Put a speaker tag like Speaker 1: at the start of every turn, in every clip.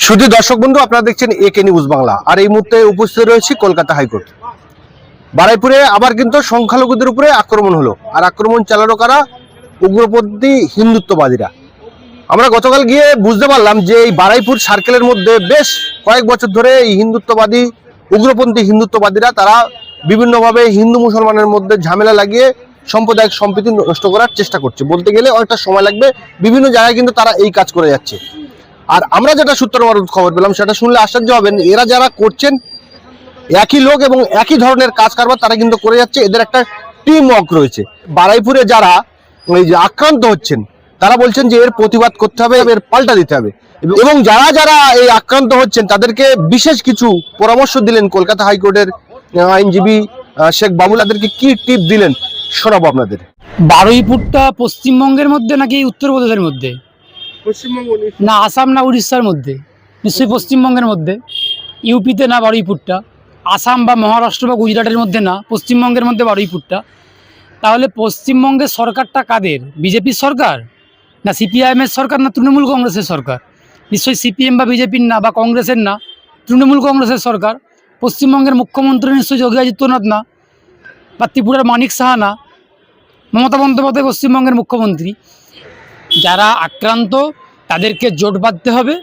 Speaker 1: শুধু দর্শক বন্ধু, আপনারা দেখছেন একে নিউজ বাংলা। আর এই মুহূর্তে উপস্থিত রয়েছে কলকাতা হাইকোর্ট। বারুইপুরে আবার কিন্তু সংখ্যালঘুদের উপরে আক্রমণ হলো, আর আক্রমণ চালালো কারা? উগ্রপন্থী হিন্দুত্ববাদীরা। আমরা গতকাল গিয়ে বুঝতে পারলাম যে এই বারুইপুর সার্কেলের মধ্যে বেশ কয়েক বছর ধরে এই হিন্দুত্ববাদী উগ্রপন্থী হিন্দুত্ববাদীরা তারা বিভিন্নভাবে হিন্দু মুসলমানের মধ্যে ঝামেলা লাগিয়ে সাম্প্রদায়িক সম্প্রীতি নষ্ট করার চেষ্টা করছে। বলতে গেলে অনেকটা সময় লাগবে, বিভিন্ন জায়গায় কিন্তু তারা এই কাজ করে যাচ্ছে। আর আমরা যেটা সূত্র মারফত খবর পেলাম সেটা শুনলে আশ্চর্য হবেন, এরা যারা করছেন একই লোক এবং একই ধরনের কাজ কারবার তারা কিন্তু করে যাচ্ছে। এদের একটা টিম ওয়ার্ক রয়েছে। বারুইপুরে যারা এই যে আক্রান্ত হচ্ছেন তারা বলছেন যে এর প্রতিবাদ করতে হবে, এর পাল্টা দিতে হবে, এবং যারা যারা এই আক্রান্ত হচ্ছেন তাদেরকে বিশেষ কিছু পরামর্শ দিলেন কলকাতা হাইকোর্টের আইনজীবী শেখ বাবুল। তাদেরকে কি টিপ দিলেন শোনাবো আপনাদের।
Speaker 2: বারুইপুরটা পশ্চিমবঙ্গের মধ্যে নাকি উত্তরপ্রদেশের মধ্যে?
Speaker 1: পশ্চিমবঙ্গ
Speaker 2: না আসাম না উড়িষ্যার মধ্যে? নিশ্চয়ই পশ্চিমবঙ্গের মধ্যে। ইউপিতে না বারুইপুরটা, আসাম বা মহারাষ্ট্র বা গুজরাটের মধ্যে না, পশ্চিমবঙ্গের মধ্যে বারুইপুরটা। তাহলে পশ্চিমবঙ্গের সরকারটা কাদের? বিজেপির সরকার না সিপিআইএমের সরকার না তৃণমূল কংগ্রেসের সরকার? নিশ্চয়ই সিপিএম বা বিজেপির না, বা কংগ্রেসের না, তৃণমূল কংগ্রেসের সরকার। পশ্চিমবঙ্গের মুখ্যমন্ত্রী নিশ্চয়ই যোগী আদিত্যনাথ না, বা ত্রিপুরার মানিক সাহা না, মমতা বন্দ্যোপাধ্যায় পশ্চিমবঙ্গের মুখ্যমন্ত্রী। যারা আক্রান্ত তাদেরকে জোট বাঁধতে হবে।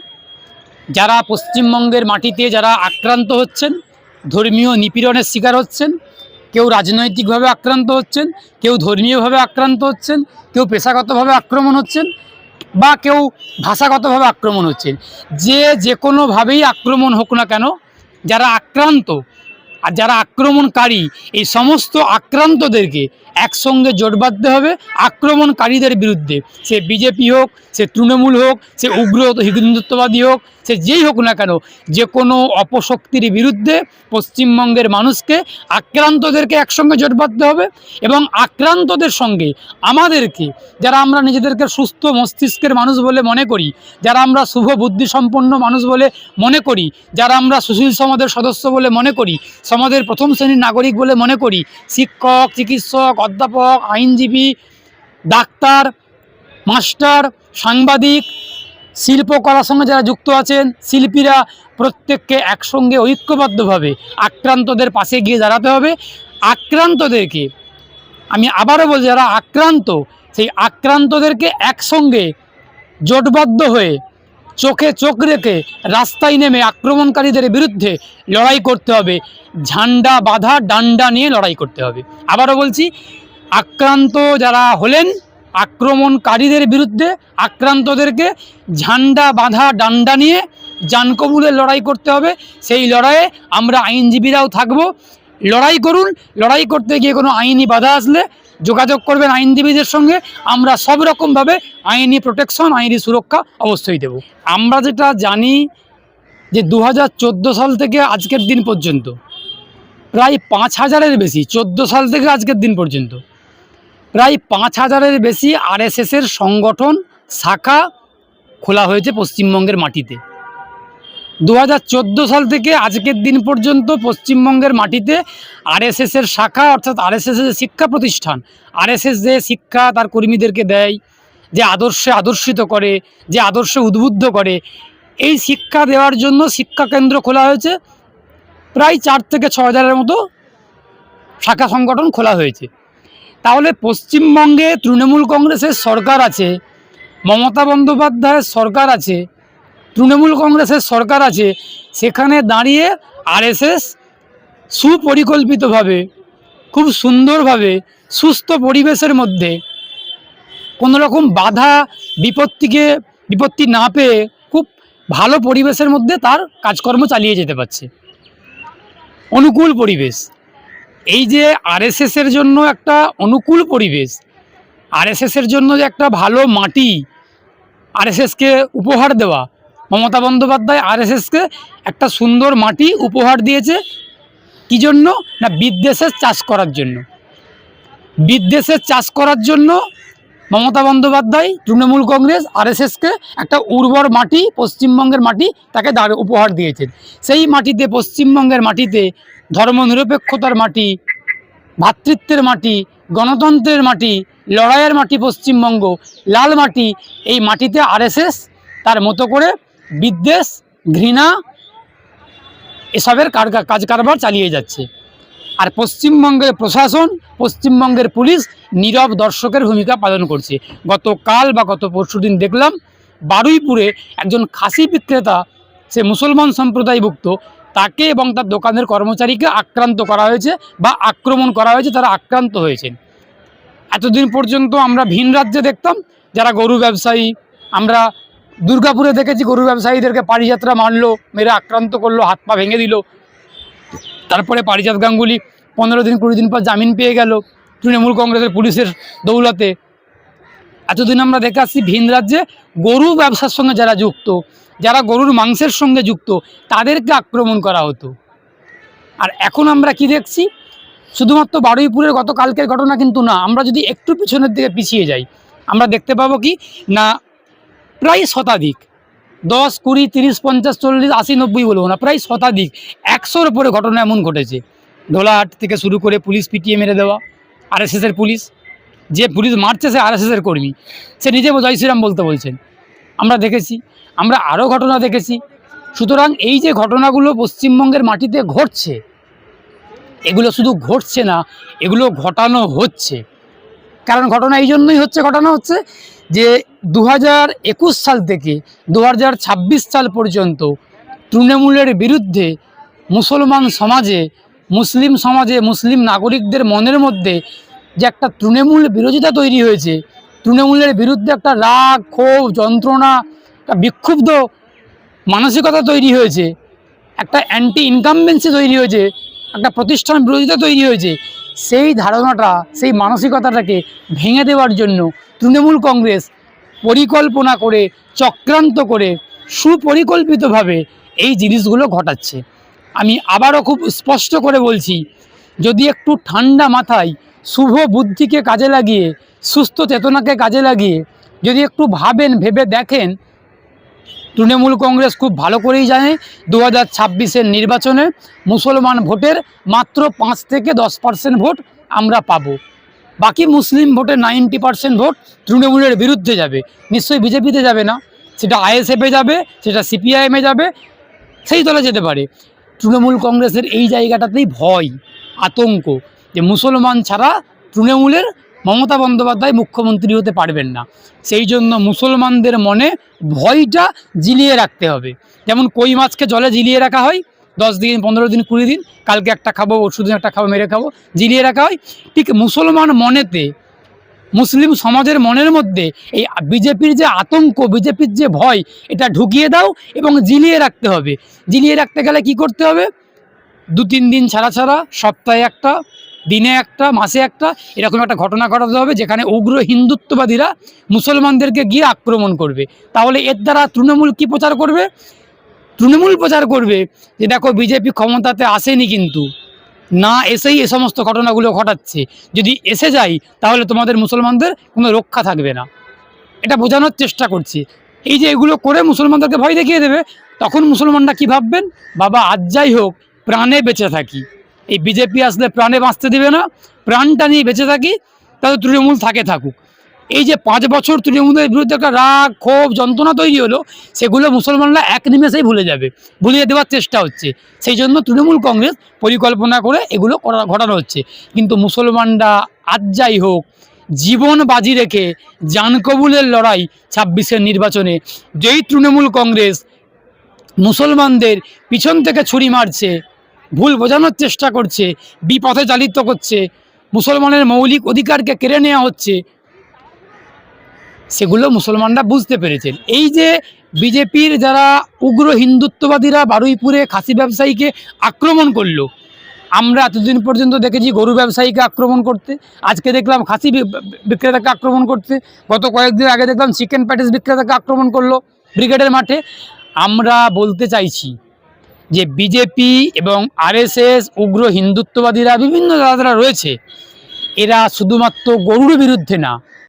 Speaker 2: যারা পশ্চিমবঙ্গের মাটিতে যারা আক্রান্ত হচ্ছেন, ধর্মীয় নিপীড়নের শিকার হচ্ছেন, কেউ রাজনৈতিকভাবে আক্রান্ত হচ্ছেন, কেউ ধর্মীয়ভাবে আক্রান্ত হচ্ছেন, কেউ পেশাগতভাবে আক্রমণ হচ্ছেন, বা কেউ ভাষাগতভাবে আক্রমণ হচ্ছেন, যে কোনোভাবেই আক্রমণ হোক না কেন, যারা আক্রান্ত আর যারা আক্রমণকারী, এই সমস্ত আক্রান্তদেরকে একসঙ্গে জোট বাঁধতে হবে আক্রমণকারীদের বিরুদ্ধে। সে বিজেপি হোক, সে তৃণমূল হোক, সে উগ্র হিন্দুত্ববাদী হোক, সে যেই হোক না কেন, যে কোনো অপশক্তির বিরুদ্ধে পশ্চিমবঙ্গের মানুষকে আক্রান্তদেরকে একসঙ্গে জোট বাঁধতে হবে। এবং আক্রান্তদের সঙ্গে আমাদেরকে, যারা আমরা নিজেদেরকে সুস্থ মস্তিষ্কের মানুষ বলে মনে করি, যারা আমরা শুভ বুদ্ধিসম্পন্ন মানুষ বলে মনে করি, যারা আমরা সুশীল সমাজের সদস্য বলে মনে করি, সমাজের প্রথম শ্রেণীর নাগরিক বলে মনে করি, শিক্ষক, চিকিৎসক, অধ্যাপক, আইনজীবী, ডাক্তার, মাস্টার, সাংবাদিক, শিল্পকলার সঙ্গে যারা যুক্ত আছেন, শিল্পীরা, প্রত্যেককে একসঙ্গে ঐক্যবদ্ধভাবে আক্রান্তদের পাশে গিয়ে দাঁড়াতে হবে। আক্রান্তদেরকে, আমি আবারও বলছি, যারা আক্রান্ত সেই আক্রান্তদেরকে একসঙ্গে জোটবদ্ধ হয়ে চোখে চোখ রেখে রাস্তায় নেমে আক্রমণকারীদের বিরুদ্ধে লড়াই করতে হবে। ঝান্ডা বাঁধা ডান্ডা নিয়ে লড়াই করতে হবে। আবারও বলছি, আক্রান্ত যারা হলেন, আক্রমণকারীদের বিরুদ্ধে আক্রান্তদেরকে ঝান্ডা বাঁধা ডান্ডা নিয়ে জানকবুলের লড়াই করতে হবে। সেই লড়াইয়ে আমরা আইনজীবীরাও থাকব। লড়াই করুন। লড়াই করতে গিয়ে কোনো আইনি বাধা আসলে যোগাযোগ করবেন আইনজীবীদের সঙ্গে। আমরা সব রকমভাবে আইনি প্রোটেকশন, আইনি সুরক্ষা অবশ্যই দেব। আমরা যেটা জানি যে 2014 সাল থেকে আজকের দিন পর্যন্ত প্রায় 5000-এর বেশি, 14 সাল থেকে আজকের দিন পর্যন্ত প্রায় 5000-এর বেশি আরএসএসের সংগঠন শাখা খোলা হয়েছে পশ্চিমবঙ্গের মাটিতে। 2014 সাল থেকে আজকের দিন পর্যন্ত পশ্চিমবঙ্গের মাটিতে আরএসএসের শাখা, অর্থাৎ আরএসএসের শিক্ষা প্রতিষ্ঠান, আরএসএস যে শিক্ষা তার কর্মীদেরকে দেয়, যে আদর্শে আদর্শিত করে, যে আদর্শে উদ্বুদ্ধ করে, এই শিক্ষা দেওয়ার জন্য শিক্ষা কেন্দ্র খোলা হয়েছে। প্রায় 4 থেকে 6 হাজারের মতো শাখা সংগঠন খোলা হয়েছে। তাহলে পশ্চিমবঙ্গে তৃণমূল কংগ্রেসের সরকার আছে, মমতা বন্দ্যোপাধ্যায়ের সরকার আছে, তৃণমূল কংগ্রেসের সরকার আছে, সেখানে দাঁড়িয়ে আরএসএস সুপরিকল্পিতভাবে, খুব সুন্দরভাবে, সুস্থ পরিবেশের মধ্যে, কোনো রকম বাধা বিপত্তি না পেয়ে খুব ভালো পরিবেশের মধ্যে তার কাজকর্ম চালিয়ে যেতে পারছে। অনুকূল পরিবেশ, এই যে আরএসএসের জন্য একটা অনুকূল পরিবেশ, আরএসএসের জন্য যে একটা ভালো মাটি আরএসএসকে উপহার দেওয়া, মমতা বন্দ্যোপাধ্যায় আরএসএসকে একটা সুন্দর মাটি উপহার দিয়েছে। কী জন্য? না বিদ্বেষের চাষ করার জন্য। বিদ্বেষের চাষ করার জন্য মমতা বন্দ্যোপাধ্যায়, তৃণমূল কংগ্রেস আরএসএসকে একটা উর্বর মাটি, পশ্চিমবঙ্গের মাটি তাকে উপহার দিয়েছেন। সেই মাটিতে, পশ্চিমবঙ্গের মাটিতে ধর্মনিরপেক্ষতার মাটি, ভ্রাতৃত্বের মাটি, গণতন্ত্রের মাটি, লড়াইয়ের মাটি পশ্চিমবঙ্গ, লাল মাটি, এই মাটিতে আরএসএস তার মতো করে বিদ্বেষ ঘৃণা এসবের কাজ কারবার চালিয়ে যাচ্ছে। আর পশ্চিমবঙ্গের প্রশাসন, পশ্চিমবঙ্গের পুলিশ নীরব দর্শকের ভূমিকা পালন করছে। গতকাল বা গত পরশুদিন দেখলাম বারুইপুরে একজন খাসি বিক্রেতা, সে মুসলমান সম্প্রদায়ভুক্ত, তাকে এবং তার দোকানের কর্মচারীকে আক্রান্ত করা হয়েছে বা আক্রমণ করা হয়েছে, তারা আক্রান্ত হয়েছেন। এতদিন পর্যন্ত আমরা ভিন রাজ্যে দেখতাম যারা গরু ব্যবসায়ী, আমরা দুর্গাপুরে দেখেছি গরু ব্যবসায়ীদেরকে পারিজাতরা মারলো, মেরে আক্রান্ত করলো, হাত পা ভেঙে দিল। তারপরে পারিজাত গাঙ্গুলি 15 দিন 20 দিন পর জামিন পেয়ে গেল তৃণমূল কংগ্রেসের পুলিশের দৌলতে। এতদিন আমরা দেখে আসছি ভিন রাজ্যে গরু ব্যবসার সঙ্গে যারা যুক্ত, যারা গরুর মাংসের সঙ্গে যুক্ত, তাদেরকে আক্রমণ করা হতো। আর এখন আমরা কি দেখছি? শুধুমাত্র বারুইপুরের গতকালকের ঘটনা কিন্তু না, আমরা যদি একটু পিছনের দিকে পিছিয়ে যাই আমরা দেখতে পাবো কি না, প্রায় শতাধিক, 10, 20, 30, 50, 40, 80, 90 বলবো না, প্রায় শতাধিক, 100-র উপরে ঘটনা এমন ঘটেছে। ঢোলাহাট থেকে শুরু করে পুলিশ পিটিয়ে মেরে দেওয়া, আরএসএসের পুলিশ, যে পুলিশ মারছে সে আরএসএসের কর্মী, সে নিজে জয় শ্রীরাম বলতে বলছেন, আমরা দেখেছি। আমরা আরও ঘটনা দেখেছি। সুতরাং এই যে ঘটনাগুলো পশ্চিমবঙ্গের মাটিতে ঘটছে, এগুলো শুধু ঘটছে না, এগুলো ঘটানো হচ্ছে। কারণ ঘটনা এই জন্যই হচ্ছে, ঘটানো হচ্ছে যে 2021 সাল থেকে 2026 সাল পর্যন্ত তৃণমূলের বিরুদ্ধে মুসলমান সমাজে, মুসলিম নাগরিকদের মনের মধ্যে যে একটা তৃণমূল বিরোধিতা তৈরি হয়েছে, তৃণমূলের বিরুদ্ধে একটা রাগ, ক্ষোভ, যন্ত্রণা, একটা বিক্ষুব্ধ মানসিকতা তৈরি হয়েছে, একটা অ্যান্টি ইনকামবেন্সি তৈরি হয়েছে, একটা প্রতিষ্ঠান বিরোধিতা তৈরি হয়েছে। সেই ধারণাটা, সেই মানসিকতাটাকে ভেঙে দেওয়ার জন্য তৃণমূল কংগ্রেস পরিকল্পনা করে, চক্রান্ত করে, সুপরিকল্পিতভাবে এই জিনিসগুলো ঘটাচ্ছে। আমি আবারও খুব স্পষ্ট করে বলছি, যদি একটু ঠান্ডা মাথায়, শুভ বুদ্ধিকে কাজে লাগিয়ে, সুস্থ চেতনাকে কাজে লাগিয়ে যদি একটু ভাবেন, ভেবে দেখেন, তৃণমূল কংগ্রেস খুব ভালো করেই জানে 2026-এর নির্বাচনে মুসলমান ভোটের মাত্র 5 থেকে 10% ভোট আমরা পাবো। বাকি মুসলিম ভোটের 90% ভোট তৃণমূলের বিরুদ্ধে যাবে। নিশ্চয়ই বিজেপিতে যাবে না, সেটা আইএসএফে যাবে, সেটা সিপিআইএমে যাবে, সেই দলে যেতে পারে। তৃণমূল কংগ্রেসের এই জায়গাটাতেই ভয়, আতঙ্ক, যে মুসলমান ছাড়া তৃণমূলের মমতা বন্দ্যোপাধ্যায় মুখ্যমন্ত্রী হতে পারবেন না। সেই জন্য মুসলমানদের মনে ভয়টা জিলিয়ে রাখতে হবে। যেমন কই মাছকে জলে জিলিয়ে রাখা হয় 10 দিন, 15 দিন, 20 দিন, কালকে একটা খাবো, পরশুদিন একটা খাবো, মেরে খাবো, জিলিয়ে রাখা হয়। ঠিক মুসলমান মনেতে, মুসলিম সমাজের মনের মধ্যে এই বিজেপির যে আতঙ্ক, বিজেপির যে ভয়, এটা ঢুকিয়ে দাও এবং জিলিয়ে রাখতে হবে। জিলিয়ে রাখতে গেলে কি করতে হবে? 2-3 দিন ছাড়া ছাড়া, সপ্তাহে একটা, দিনে একটা, মাসে একটা, এরকম একটা ঘটনা ঘটাতে হবে যেখানে উগ্র হিন্দুত্ববাদীরা মুসলমানদেরকে গিয়ে আক্রমণ করবে। তাহলে এর দ্বারা তৃণমূল কি প্রচার করবে? তৃণমূল প্রচার করবে যে দেখো বিজেপি ক্ষমতাতে আসেনি, কিন্তু না এসেই এ সমস্ত ঘটনাগুলো ঘটাচ্ছে, যদি এসে যাই তাহলে তোমাদের মুসলমানদের কোনো রক্ষা থাকবে না। এটা বোঝানোর চেষ্টা করছি। এই যে এগুলো করে মুসলমানদেরকে ভয় দেখিয়ে দেবে, তখন মুসলমানরা কি ভাববেন? বাবা আজ যাই হোক প্রাণে বেঁচে থাকি, এই বিজেপি আসলে প্রাণে বাঁচতে দেবে না, প্রাণটা নিয়ে বেঁচে থাকি, তাহলে তৃণমূল থাকুক। এই যে 5 বছর তৃণমূলের বিরুদ্ধে একটা রাগ, ক্ষোভ, যন্ত্রণা তৈরি হলো, সেগুলো মুসলমানরা এক নিমেষেই ভুলে যাবে, ভুলিয়ে দেওয়ার চেষ্টা হচ্ছে। সেই জন্য তৃণমূল কংগ্রেস পরিকল্পনা করে এগুলো ঘটানো হচ্ছে। কিন্তু মুসলমানরা আজ যাই হোক জীবন বাজি রেখে জান কবুলের লড়াই 26-এর নির্বাচনে, যেই তৃণমূল কংগ্রেস মুসলমানদের পিছন থেকে ছুরি মারছে, ভুল বোঝানোর চেষ্টা করছে, বিপথে চালিত করছে, মুসলমানের মৌলিক অধিকারকে কেড়ে নেওয়া হচ্ছে, সেগুলো মুসলমানরা বুঝতে পেরেছেন। এই যে বিজেপির যারা উগ্র হিন্দুত্ববাদীরা বারুইপুরে খাসি ব্যবসায়ীকে আক্রমণ করলো, আমরা এতদিন পর্যন্ত দেখেছি গরু ব্যবসায়ীকে আক্রমণ করতে, আজকে দেখলাম খাসি বিক্রেতাকে আক্রমণ করতে, গত কয়েকদিন আগে দেখলাম চিকেন প্যাটিস বিক্রেতাকে আক্রমণ করলো ব্রিগেডের মাঠে। আমরা বলতে চাইছি যে বিজেপি এবং আরএসএস, উগ্র হিন্দুত্ববাদীরা, বিভিন্ন যারা রয়েছে, এরা শুধুমাত্র গরুর বিরুদ্ধে না,